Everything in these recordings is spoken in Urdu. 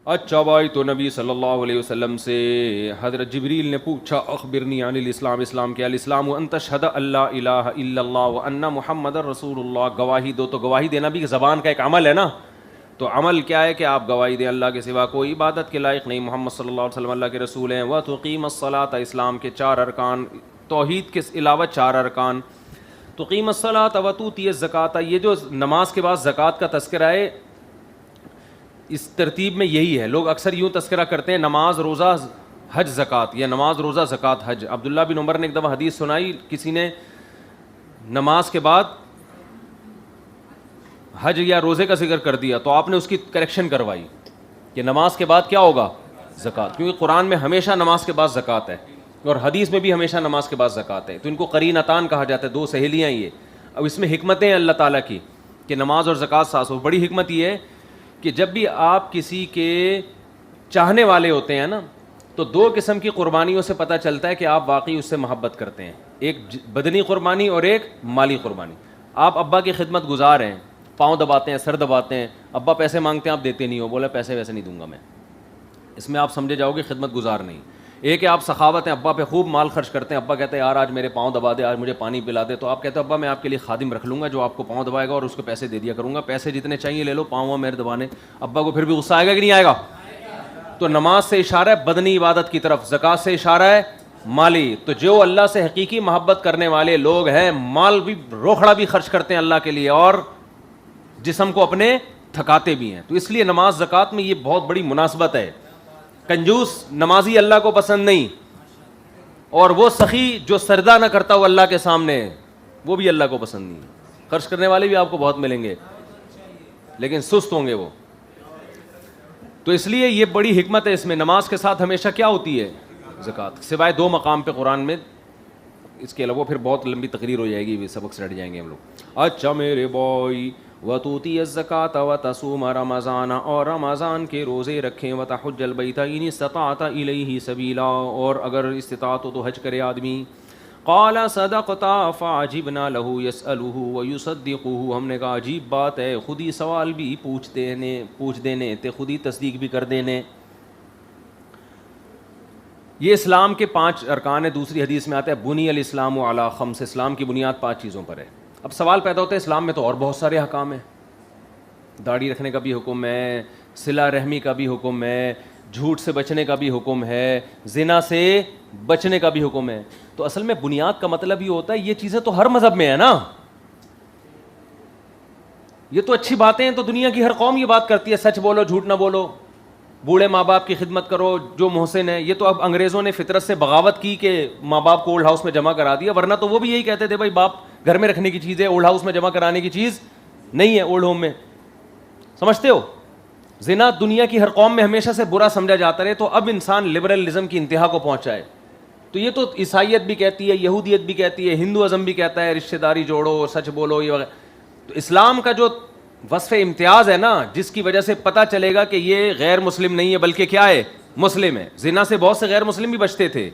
اچھا بھائی، تو نبی صلی اللہ علیہ وسلم سے حضرت جبریل نے پوچھا اخبرنی عن الاسلام، اسلام کیا؟ الاسلام ان تشہد اللہ الہ الا اللہ وان محمد رسول اللہ، گواہی دو. تو گواہی دینا بھی زبان کا ایک عمل ہے نا. تو عمل کیا ہے کہ آپ گواہی دیں اللہ کے سوا کوئی عبادت کے لائق نہیں، محمد صلی اللہ علیہ وسلم اللہ کے رسول ہیں. وتقیم الصلاۃ، اسلام کے 4 ارکان، توحید کے علاوہ 4 ارکان. تقیم الصلاۃ وتؤتی الزکوٰۃ، یہ جو نماز کے بعد زکوٰۃ کا تذکرہ ہے اس ترتیب میں یہی ہے. لوگ اکثر یوں تذکرہ کرتے ہیں نماز روزہ حج زکوٰۃ، یا نماز روزہ زکوٰۃ حج. عبداللہ بن عمر نے ایک دفعہ حدیث سنائی، کسی نے نماز کے بعد حج یا روزے کا ذکر کر دیا تو آپ نے اس کی کریکشن کروائی کہ نماز کے بعد کیا ہوگا؟ زکوٰۃ. کیونکہ قرآن میں ہمیشہ نماز کے بعد زکوٰۃ ہے اور حدیث میں بھی ہمیشہ نماز کے بعد زکوٰۃ ہے. تو ان کو قرینتان کہا جاتا ہے، 2 سہیلیاں. یہ اب اس میں حکمتیں اللہ تعالیٰ کی کہ نماز اور زکوٰۃ ساتھ ہو. بڑی حکمت یہ ہے کہ جب بھی آپ کسی کے چاہنے والے ہوتے ہیں نا تو 2 قسم کی قربانیوں سے پتہ چلتا ہے کہ آپ واقعی اس سے محبت کرتے ہیں. ایک بدنی قربانی اور ایک مالی قربانی. آپ ابا کی خدمت گزار ہیں، پاؤں دباتے ہیں، سر دباتے ہیں، ابا پیسے مانگتے ہیں آپ دیتے نہیں ہو، بولے پیسے ویسے نہیں دوں گا میں. اس میں آپ سمجھے جاؤ گے خدمت گزار نہیں. ایک ہے آپ سخاوت ہیں، ابا پہ خوب مال خرچ کرتے ہیں، ابا کہتے ہیں یار آج میرے پاؤں دبا دے، آج مجھے پانی پلا دے، تو آپ کہتے ہو ابا میں آپ کے لیے خادم رکھ لوں گا جو آپ کو پاؤں دبائے گا اور اس کو پیسے دے دیا کروں گا، پیسے جتنے چاہیے لے لو، پاؤں میرے دبانے. ابا کو پھر بھی غصہ آئے گا کہ نہیں آئے گا؟ تو نماز سے اشارہ ہے بدنی عبادت کی طرف، زکوٰۃ سے اشارہ ہے مالی. تو جو اللہ سے حقیقی محبت کرنے والے لوگ ہیں مال بھی روکھڑا بھی خرچ کرتے ہیں اللہ کے لیے اور جسم کو اپنے تھکاتے بھی ہیں. تو اس لیے نماز زکوٰۃ میں یہ بہت بڑی مناسبت ہے. کنجوس نمازی اللہ کو پسند نہیں، اور وہ سخی جو سردہ نہ کرتا وہ اللہ کے سامنے وہ بھی اللہ کو پسند نہیں. خرچ کرنے والے بھی آپ کو بہت ملیں گے لیکن سست ہوں گے وہ. تو اس لیے یہ بڑی حکمت ہے اس میں. نماز کے ساتھ ہمیشہ کیا ہوتی ہے؟ زکوٰۃ، سوائے 2 مقام پہ قرآن میں. اس کے علاوہ پھر بہت لمبی تقریر ہو جائے گی، سبق سے ہٹ جائیں گے ہم لوگ. اچھا میرے بھائی، وَتُؤْتِيَ الزَّكَاةَ وَتَصُومَ رمضان، اور رمضان کے روزے رکھیں. وَتَحُجَّ الْبَيْتَ إِنِ اسْتَطَعْتَ إِلَيْهِ سَبِيلًا، اور اگر استطاعت ہو تو حج کرے آدمی. قَالَ صَدَقْتَ فَعَجِبْنَا لَهُ يَسْأَلُهُ وَيُصَدِّقُهُ، ہم نے کہا عجیب بات ہے، خود ہی سوال بھی پوچھ دینے تے خود ہی تصدیق بھی کر دینے. یہ اسلام کے 5 ارکان ہیں. دوسری حدیث میں آتا ہے بنی الاسلام علی 5، اسلام کی بنیاد 5 چیزوں پر ہے. اب سوال پیدا ہوتا ہے اسلام میں تو اور بہت سارے احکام ہیں، داڑھی رکھنے کا بھی حکم ہے، صلہ رحمی کا بھی حکم ہے، جھوٹ سے بچنے کا بھی حکم ہے، زنا سے بچنے کا بھی حکم ہے. تو اصل میں بنیاد کا مطلب یہ ہوتا ہے یہ چیزیں تو ہر مذہب میں ہیں نا. یہ تو اچھی باتیں ہیں، تو دنیا کی ہر قوم یہ بات کرتی ہے، سچ بولو جھوٹ نہ بولو، بوڑھے ماں باپ کی خدمت کرو جو محسن ہے. یہ تو اب انگریزوں نے فطرت سے بغاوت کی کہ ماں باپ کو اولڈ ہاؤس میں جمع کرا دیا، ورنہ تو وہ بھی یہی کہتے تھے بھائی باپ گھر میں رکھنے کی چیز ہے، اولڈ ہاؤس میں جمع کرانے کی چیز نہیں ہے، اولڈ ہوم میں. سمجھتے ہو؟ زنا دنیا کی ہر قوم میں ہمیشہ سے برا سمجھا جاتا رہے، تو اب انسان لبرلزم کی انتہا کو پہنچا ہے. تو یہ تو عیسائیت بھی کہتی ہے، یہودیت بھی کہتی ہے، ہندو ازم بھی کہتا ہے رشتہ داری جوڑو، سچ بولو، یہ وغیرہ. تو اسلام کا جو وصف امتیاز ہے نا، جس کی وجہ سے پتہ چلے گا کہ یہ غیر مسلم نہیں ہے بلکہ کیا ہے؟ مسلم ہے. زنا سے بہت سے غیر مسلم بھی بچتے تھے،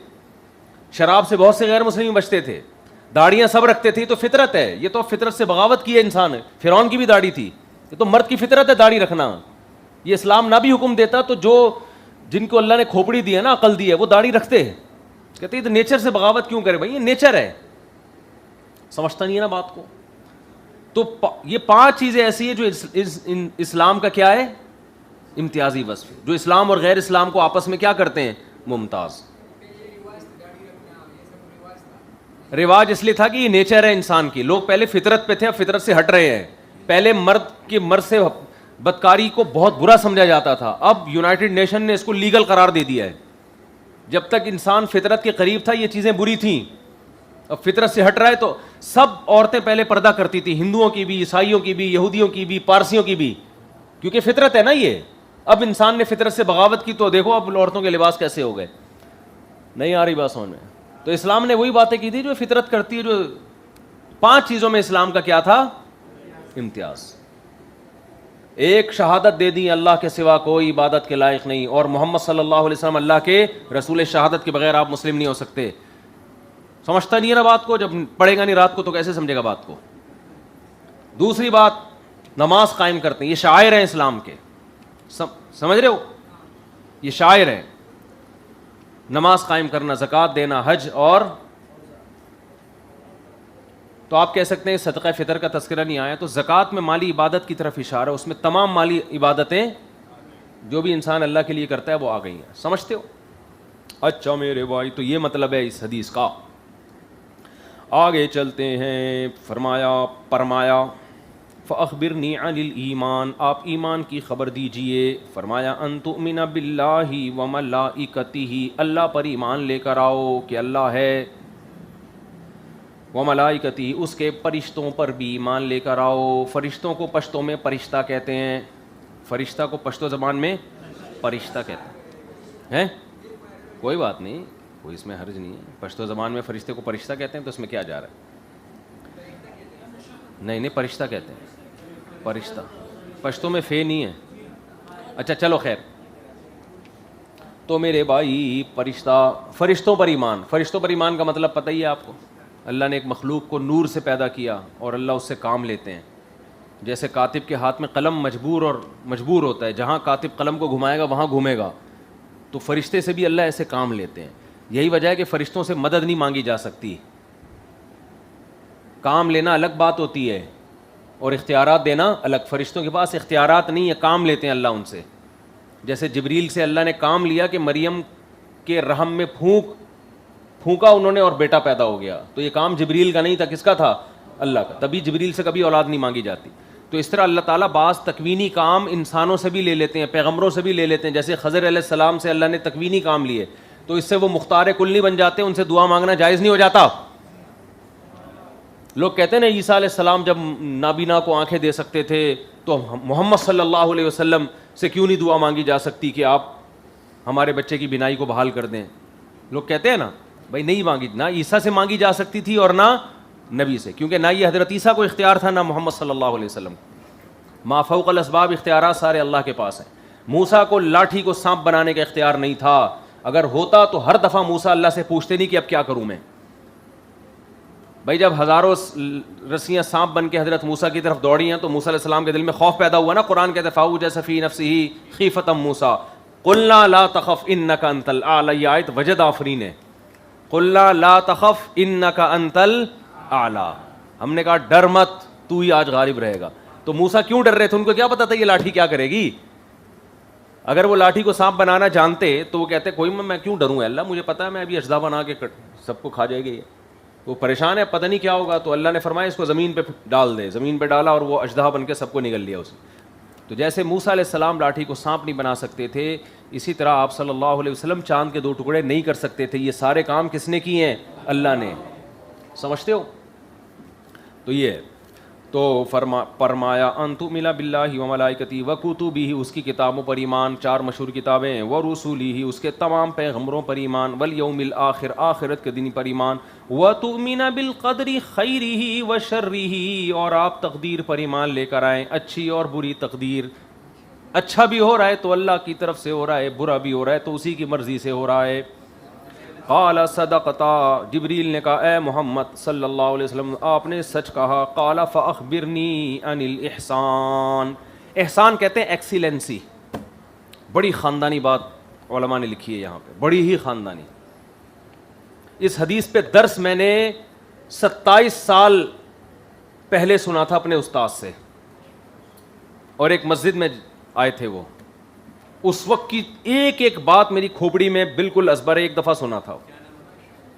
شراب سے بہت سے غیر مسلم بھی بچتے تھے، داڑیاں سب رکھتے تھے. تو فطرت ہے، یہ تو فطرت سے بغاوت کی ہے انسان. فرعون کی بھی داڑھی تھی، یہ تو مرد کی فطرت ہے داڑھی رکھنا. یہ اسلام نہ بھی حکم دیتا تو جن کو اللہ نے کھوپڑی دی ہے نا، عقل دی ہے، وہ داڑھی رکھتے ہیں. کہتے ہیں تو نیچر سے بغاوت کیوں کرے بھائی؟ یہ نیچر ہے. سمجھتا نہیں ہے نا بات کو. تو یہ 5 چیزیں ایسی ہیں جو اسلام کا کیا ہے؟ امتیازی وصف ہے، جو اسلام اور غیر اسلام کو آپس میں کیا کرتے ہیں؟ ممتاز. رواج اس لیے تھا کہ یہ نیچر ہے انسان کی. لوگ پہلے فطرت پہ تھے، اب فطرت سے ہٹ رہے ہیں. پہلے مرد سے بدکاری کو بہت برا سمجھا جاتا تھا، اب یونائٹڈ نیشن نے اس کو لیگل قرار دے دیا ہے. جب تک انسان فطرت کے قریب تھا یہ چیزیں بری تھیں، اب فطرت سے ہٹ رہا ہے. تو سب عورتیں پہلے پردہ کرتی تھی، ہندوؤں کی بھی، عیسائیوں کی بھی، یہودیوں کی بھی، پارسیوں کی بھی، کیونکہ فطرت ہے نا یہ. اب انسان نے فطرت سے بغاوت کی تو دیکھو اب عورتوں کے لباس کیسے ہو گئے. نہیں آ رہی بات سمجھ میں؟ تو اسلام نے وہی باتیں کی تھی جو فطرت کرتی ہے. جو 5 چیزوں میں اسلام کا کیا تھا؟ امتیاز. ایک شہادت دے دی اللہ کے سوا کوئی عبادت کے لائق نہیں، اور محمد صلی اللہ علیہ وسلم اللہ کے رسول، شہادت کے بغیر آپ مسلم نہیں ہو سکتے. سمجھتا نہیں ہے نا بات کو، جب پڑھے گا نہیں رات کو تو کیسے سمجھے گا بات کو. دوسری بات، نماز قائم کرتے ہیں، یہ شاعر ہیں اسلام کے، سمجھ رہے ہو، یہ شاعر ہیں. نماز قائم کرنا، زکوٰۃ دینا، حج، اور تو آپ کہہ سکتے ہیں صدقہ فطر کا تذکرہ نہیں آیا، تو زکوٰۃ میں مالی عبادت کی طرف اشارہ ہے، اس میں تمام مالی عبادتیں جو بھی انسان اللہ کے لیے کرتا ہے وہ آ گئی ہیں. سمجھتے ہو؟ اچھا میرے بھائی، تو یہ مطلب ہے اس حدیث کا. آگے چلتے ہیں. فرمایا فَأَخْبِرْنِي عَنِ الْإِيمَانِ، آپ ایمان کی خبر دیجئے. فرمایا أَن تُؤْمِنَ بِاللَّهِ وَمَلَائِكَتِهِ، اللہ پر ایمان لے کر آؤ کہ اللہ ہے، وَمَلَائِكَتِهِ اس کے فرشتوں پر بھی ایمان لے کر آؤ. فرشتوں کو پشتوں میں فرشتہ کہتے ہیں، فرشتہ کو پشتو زبان میں فرشتہ کہتے ہیں. کوئی بات نہیں، کوئی اس میں حرج نہیں ہے. پشتو زبان میں فرشتے کو فرشتہ کہتے ہیں تو اس میں کیا جا رہا ہے؟ نہیں، فرشتہ کہتے ہیں، فرشتہ پشتوں میں فے نہیں ہے. اچھا چلو خیر. تو میرے بھائی فرشتوں پر ایمان، فرشتوں پر ایمان کا مطلب پتہ ہی ہے آپ کو. اللہ نے ایک مخلوق کو نور سے پیدا کیا اور اللہ اس سے کام لیتے ہیں. جیسے کاتب کے ہاتھ میں قلم مجبور ہوتا ہے، جہاں کاتب قلم کو گھمائے گا وہاں گھومے گا، تو فرشتے سے بھی اللہ ایسے کام لیتے ہیں. یہی وجہ ہے کہ فرشتوں سے مدد نہیں مانگی جا سکتی. کام لینا الگ بات ہوتی ہے اور اختیارات دینا الگ. فرشتوں کے پاس اختیارات نہیں ہے، کام لیتے ہیں اللہ ان سے. جیسے جبریل سے اللہ نے کام لیا کہ مریم کے رحم میں پھونکا انہوں نے اور بیٹا پیدا ہو گیا. تو یہ کام جبریل کا نہیں تھا، کس کا تھا؟ اللہ کا. تبھی جبریل سے کبھی اولاد نہیں مانگی جاتی. تو اس طرح اللہ تعالیٰ بعض تکوینی کام انسانوں سے بھی لے لیتے ہیں، پیغمبروں سے بھی لے لیتے ہیں. جیسے خضر علیہ السلام سے اللہ نے تکوینی کام لیے، تو اس سے وہ مختار کل نہیں بن جاتے، ان سے دعا مانگنا جائز نہیں ہو جاتا. لوگ کہتے ہیں نا عیسیٰ علیہ السلام جب نابینا کو آنکھیں دے سکتے تھے تو محمد صلی اللہ علیہ وسلم سے کیوں نہیں دعا مانگی جا سکتی کہ آپ ہمارے بچے کی بینائی کو بحال کر دیں. لوگ کہتے ہیں نا بھائی نہیں مانگی، نہ عیسیٰ سے مانگی جا سکتی تھی اور نہ نبی سے، کیونکہ نہ یہ حضرت عیسیٰ کو اختیار تھا نہ محمد صلی اللہ علیہ وسلم. ما فوق الاسباب اختیارات سارے اللہ کے پاس ہیں. موسیٰ کو لاٹھی کو سانپ بنانے کا اختیار نہیں تھا. اگر ہوتا تو ہر دفعہ موسیٰ اللہ سے پوچھتے نہیں کہ اب کیا کروں میں. بھائی جب ہزاروں رسیاں سانپ بن کے حضرت موسیٰ کی طرف دوڑی ہیں تو موسیٰ علیہ السلام کے دل میں خوف پیدا ہوا نا. قرآن کہتے ہیں فَأَوْجَسَ فِي نَفْسِهِ خِيفَةً مُوسَىٰ قُلْنَا لَا تَخَفْ إِنَّكَ أَنْتَ الْأَعْلَىٰ. یہ آیت وجد آفرین ہے. قُلْنَا لَا تَخَفْ إِنَّكَ أَنْتَ الْأَعْلَىٰ. ہم نے کہا ڈر مت، تو ہی آج غالب رہے گا. تو موسیٰ کیوں ڈر رہے تھے؟ ان کو کیا پتا تھا یہ لاٹھی کیا کرے گی. اگر وہ لاٹھی کو سانپ بنانا جانتے تو وہ کہتے کوئی میں کیوں ڈروں اللہ، مجھے پتا ہے میں ابھی اجزا بنا کے سب کو کھا جائے گی. وہ پریشان ہے، پتہ نہیں کیا ہوگا. تو اللہ نے فرمایا اس کو زمین پہ ڈال دے. زمین پہ ڈالا اور وہ اژدہا بن کے سب کو نگل لیا اسے. تو جیسے موسیٰ علیہ السلام لاٹھی کو سانپ نہیں بنا سکتے تھے، اسی طرح آپ صلی اللہ علیہ وسلم چاند کے 2 ٹکڑے نہیں کر سکتے تھے. یہ سارے کام کس نے کیے ہیں؟ اللہ نے. سمجھتے ہو؟ تو یہ تو فرمایا ان تؤمن باللہ وملائکتہ وکتبہ، اس کی کتابوں پر ایمان، 4 مشہور کتابیں ہیں، ورسولہ، اس کے تمام پیغمبروں پر ایمان، والیوم الآخر، آخرت کے دن پر ایمان، وتؤمن بالقدر خیرہ وشرہ، اور آپ تقدیر پر ایمان لے کر آئیں، اچھی اور بری تقدیر. اچھا بھی ہو رہا ہے تو اللہ کی طرف سے ہو رہا ہے، برا بھی ہو رہا ہے تو اسی کی مرضی سے ہو رہا ہے. قال صدقتا، جبریل نے کہا اے محمد صلی اللہ علیہ وسلم آپ نے سچ کہا. قال فاخبرنی عن الاحسان. احسان کہتے ہیں ایکسیلنسی. بڑی خاندانی بات علماء نے لکھی ہے یہاں پہ، بڑی ہی خاندانی. اس حدیث پہ درس میں نے 27 سال پہلے سنا تھا اپنے استاد سے، اور ایک مسجد میں آئے تھے وہ. اس وقت کی ایک ایک بات میری کھوپڑی میں بالکل ازبر ہے. ایک دفعہ سنا تھا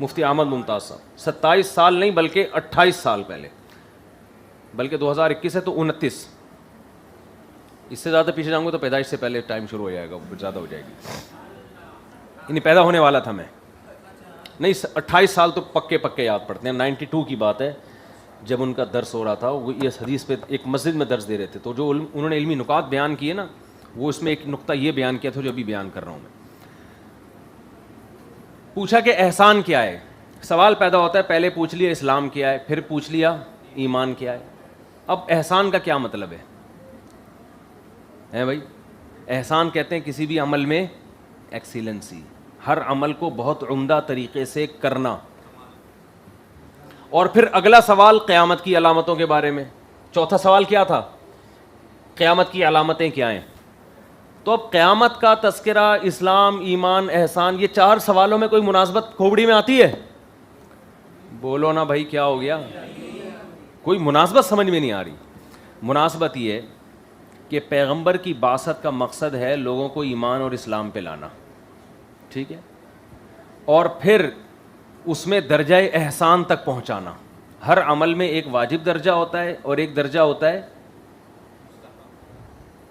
مفتی احمد ممتاز صاحب. 27 سال نہیں بلکہ 28 سال پہلے، بلکہ 2021 ہے تو 29. اس سے زیادہ پیچھے جاؤں گا تو پیدائش سے پہلے ٹائم شروع ہو جائے گا، زیادہ ہو جائے گی. یعنی پیدا ہونے والا تھا میں. نہیں 28 سال تو پکے یاد پڑتے ہیں. 92 کی بات ہے جب ان کا درس ہو رہا تھا. وہ اس حدیث پہ ایک مسجد میں درس دے رہے تھے. تو جو انہوں نے علمی نکات بیان کیے نا، وہ اس میں ایک نقطہ یہ بیان کیا تھا جو ابھی بیان کر رہا ہوں میں. پوچھا کہ احسان کیا ہے. سوال پیدا ہوتا ہے، پہلے پوچھ لیا اسلام کیا ہے، پھر پوچھ لیا ایمان کیا ہے. اب احسان کا کیا مطلب ہے؟ ہیں بھائی. احسان کہتے ہیں کسی بھی عمل میں ایکسیلنسی, ہر عمل کو بہت عمدہ طریقے سے کرنا. اور پھر اگلا سوال قیامت کی علامتوں کے بارے میں. چوتھا سوال کیا تھا؟ قیامت کی علامتیں کیا ہیں؟ تو اب قیامت کا تذکرہ, اسلام, ایمان, احسان, یہ 4 سوالوں میں کوئی مناسبت کھوپڑی میں آتی ہے؟ بولو نا بھائی, کیا ہو گیا؟ کوئی مناسبت سمجھ میں نہیں آ رہی. مناسبت یہ کہ پیغمبر کی بعثت کا مقصد ہے لوگوں کو ایمان اور اسلام پہ لانا, ٹھیک ہے, اور پھر اس میں درجہ احسان تک پہنچانا. ہر عمل میں ایک واجب درجہ ہوتا ہے اور ایک درجہ ہوتا ہے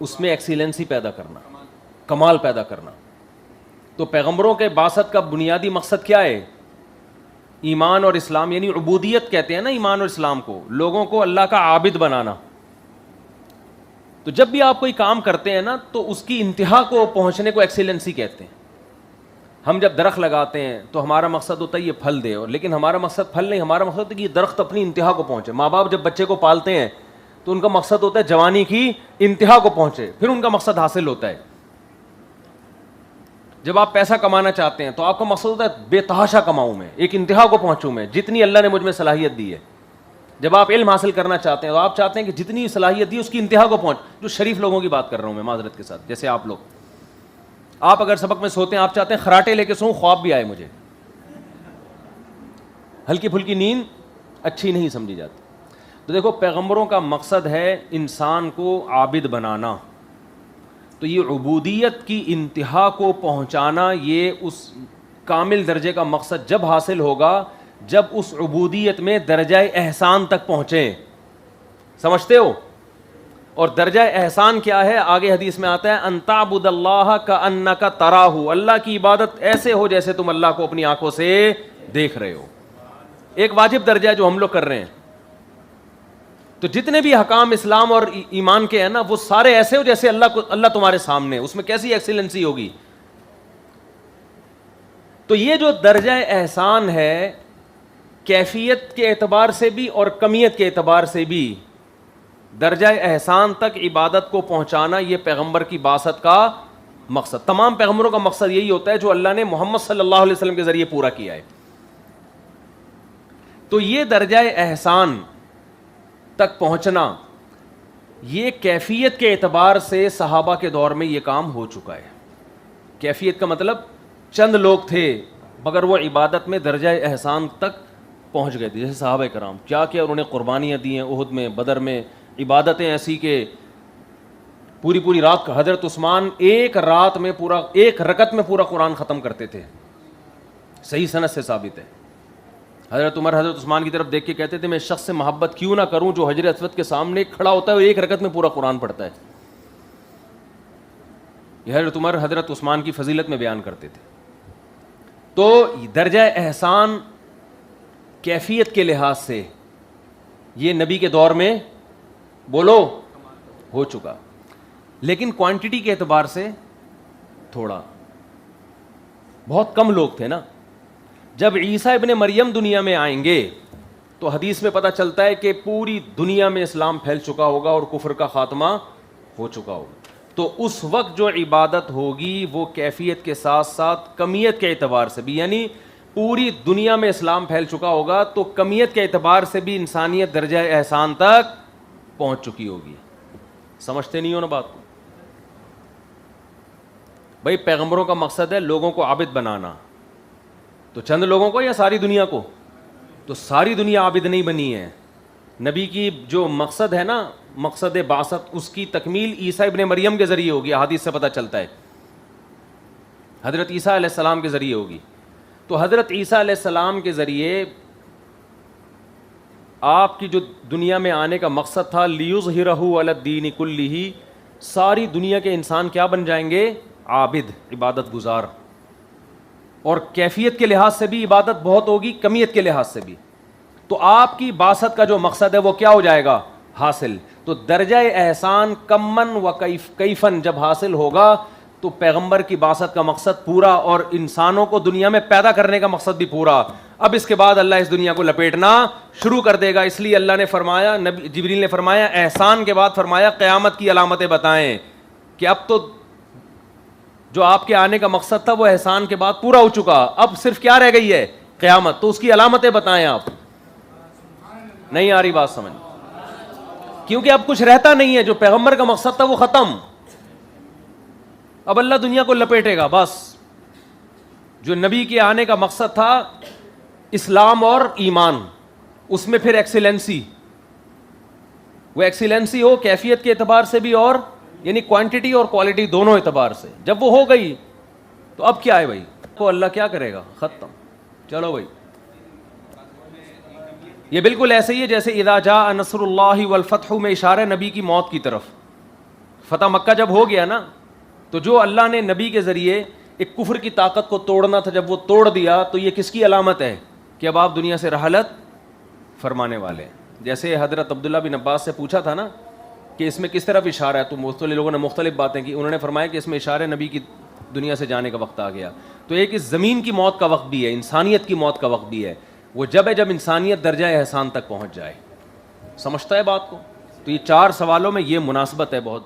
اس میں ایکسیلنسی پیدا کرنا, کمال پیدا کرنا. تو پیغمبروں کے بعثت کا بنیادی مقصد کیا ہے؟ ایمان اور اسلام, یعنی عبودیت کہتے ہیں نا ایمان اور اسلام کو, لوگوں کو اللہ کا عابد بنانا. تو جب بھی آپ کوئی کام کرتے ہیں نا تو اس کی انتہا کو پہنچنے کو ایکسیلنسی کہتے ہیں. ہم جب درخت لگاتے ہیں تو ہمارا مقصد ہوتا ہے یہ پھل دے, اور لیکن ہمارا مقصد پھل نہیں, ہمارا مقصد ہے کہ یہ درخت اپنی انتہا کو پہنچے. ماں باپ جب بچے کو پالتے ہیں تو ان کا مقصد ہوتا ہے جوانی کی انتہا کو پہنچے, پھر ان کا مقصد حاصل ہوتا ہے. جب آپ پیسہ کمانا چاہتے ہیں تو آپ کا مقصد ہوتا ہے بے تحاشا کماؤں میں, ایک انتہا کو پہنچوں میں, جتنی اللہ نے مجھ میں صلاحیت دی ہے. جب آپ علم حاصل کرنا چاہتے ہیں تو آپ چاہتے ہیں کہ جتنی صلاحیت دی اس کی انتہا کو پہنچ. جو شریف لوگوں کی بات کر رہا ہوں میں معذرت کے ساتھ, جیسے آپ لوگ, آپ اگر سبق میں سوتے ہیں آپ چاہتے ہیں خراٹے لے کے سوؤں, خواب بھی آئے مجھے. ہلکی پھلکی نیند اچھی نہیں سمجھی جاتی. تو دیکھو پیغمبروں کا مقصد ہے انسان کو عابد بنانا. تو یہ عبودیت کی انتہا کو پہنچانا, یہ اس کامل درجے کا مقصد جب حاصل ہوگا جب اس عبودیت میں درجہ احسان تک پہنچے. سمجھتے ہو؟ اور درجہ احسان کیا ہے؟ آگے حدیث میں آتا ہے ان تعبد اللہ کأنک تراہ, اللہ کی عبادت ایسے ہو جیسے تم اللہ کو اپنی آنکھوں سے دیکھ رہے ہو. ایک واجب درجہ ہے جو ہم لوگ کر رہے ہیں. تو جتنے بھی حکام اسلام اور ایمان کے ہیں نا, وہ سارے ایسے ہو جیسے اللہ تمہارے سامنے. اس میں کیسی ایکسیلنسی ہوگی؟ تو یہ جو درجہ احسان ہے, کیفیت کے اعتبار سے بھی اور کمیت کے اعتبار سے بھی, درجہ احسان تک عبادت کو پہنچانا, یہ پیغمبر کی بعثت کا مقصد. تمام پیغمبروں کا مقصد یہی ہوتا ہے جو اللہ نے محمد صلی اللہ علیہ وسلم کے ذریعے پورا کیا ہے. تو یہ درجہ احسان تک پہنچنا, یہ کیفیت کے اعتبار سے صحابہ کے دور میں یہ کام ہو چکا ہے. کیفیت کا مطلب چند لوگ تھے مگر وہ عبادت میں درجہ احسان تک پہنچ گئے تھے. جیسے صحابہ کرام کیا کیا انہوں نے قربانیاں دی ہیں احد میں, بدر میں, عبادتیں ایسی کہ پوری رات کا. حضرت عثمان ایک رات میں ایک رکعت میں پورا قرآن ختم کرتے تھے, صحیح سند سے ثابت ہے. حضرت عمر حضرت عثمان کی طرف دیکھ کے کہتے تھے میں شخص سے محبت کیوں نہ کروں جو حجر اسود کے سامنے کھڑا ہوتا ہے اور ایک رکعت میں پورا قرآن پڑھتا ہے. یہ حضرت عمر حضرت عثمان کی فضیلت میں بیان کرتے تھے. تو درجہ احسان کیفیت کے لحاظ سے یہ نبی کے دور میں بولو ہو چکا, لیکن کوانٹٹی کے اعتبار سے تھوڑا, بہت کم لوگ تھے نا. جب عیسیٰ ابن مریم دنیا میں آئیں گے تو حدیث میں پتہ چلتا ہے کہ پوری دنیا میں اسلام پھیل چکا ہوگا اور کفر کا خاتمہ ہو چکا ہوگا. تو اس وقت جو عبادت ہوگی وہ کیفیت کے ساتھ ساتھ کمیت کے اعتبار سے بھی, یعنی پوری دنیا میں اسلام پھیل چکا ہوگا تو کمیت کے اعتبار سے بھی انسانیت درجہ احسان تک پہنچ چکی ہوگی. سمجھتے نہیں ہو نا بات کو؟ بھائی پیغمبروں کا مقصد ہے لوگوں کو عابد بنانا. تو چند لوگوں کو یا ساری دنیا کو؟ تو ساری دنیا عابد نہیں بنی ہے. نبی کی جو مقصد ہے نا, مقصد بعثت, اس کی تکمیل عیسیٰ ابن مریم کے ذریعے ہوگی. حدیث سے پتہ چلتا ہے حضرت عیسیٰ علیہ السلام کے ذریعے ہوگی. تو حضرت عیسیٰ علیہ السلام کے ذریعے آپ کی جو دنیا میں آنے کا مقصد تھا لیظہرہ علی الدین کلہ, ساری دنیا کے انسان کیا بن جائیں گے؟ عابد, عبادت گزار. اور کیفیت کے لحاظ سے بھی عبادت بہت ہوگی, کمیت کے لحاظ سے بھی. تو آپ کی بعثت کا جو مقصد ہے وہ کیا ہو جائے گا؟ حاصل. تو درجہ احسان کمن و کیفن جب حاصل ہوگا تو پیغمبر کی بعثت کا مقصد پورا اور انسانوں کو دنیا میں پیدا کرنے کا مقصد بھی پورا. اب اس کے بعد اللہ اس دنیا کو لپیٹنا شروع کر دے گا. اس لیے اللہ نے فرمایا, نبی جبریل نے فرمایا, احسان کے بعد فرمایا قیامت کی علامتیں بتائیں. کہ اب تو جو آپ کے آنے کا مقصد تھا وہ احسان کے بعد پورا ہو چکا, اب صرف کیا رہ گئی ہے؟ قیامت. تو اس کی علامتیں بتائیں آپ. نہیں آ رہی بات سمجھ؟ کیونکہ اب کچھ رہتا نہیں ہے, جو پیغمبر کا مقصد تھا وہ ختم. اب اللہ دنیا کو لپیٹے گا بس. جو نبی کے آنے کا مقصد تھا اسلام اور ایمان, اس میں پھر ایکسیلنسی, وہ ایکسیلنسی ہو کیفیت کے اعتبار سے بھی اور یعنی کوانٹٹی اور کوالٹی دونوں اعتبار سے. جب وہ ہو گئی تو اب کیا ہے بھائی, تو اللہ کیا کرے گا؟ ختم. چلو بھائی, یہ بالکل ایسے ہی ہے جیسے اذا جاء نصر اللہ والفتح میں اشارہ نبی کی موت کی طرف. فتح مکہ جب ہو گیا نا, تو جو اللہ نے نبی کے ذریعے ایک کفر کی طاقت کو توڑنا تھا, جب وہ توڑ دیا تو یہ کس کی علامت ہے کہ اب آپ دنیا سے رحلت فرمانے والے. جیسے حضرت عبداللہ بن عباس سے پوچھا تھا نا کہ اس میں کس طرف اشارہ ہے, تو مختلف لوگوں نے مختلف باتیں کی. انہوں نے فرمایا کہ اس میں اشارہ نبی کی دنیا سے جانے کا وقت آ گیا. تو ایک اس زمین کی موت کا وقت بھی ہے, انسانیت کی موت کا وقت بھی ہے. وہ جب ہے جب انسانیت درجہ احسان تک پہنچ جائے. سمجھتا ہے بات کو؟ تو یہ 4 سوالوں میں یہ مناسبت ہے بہت.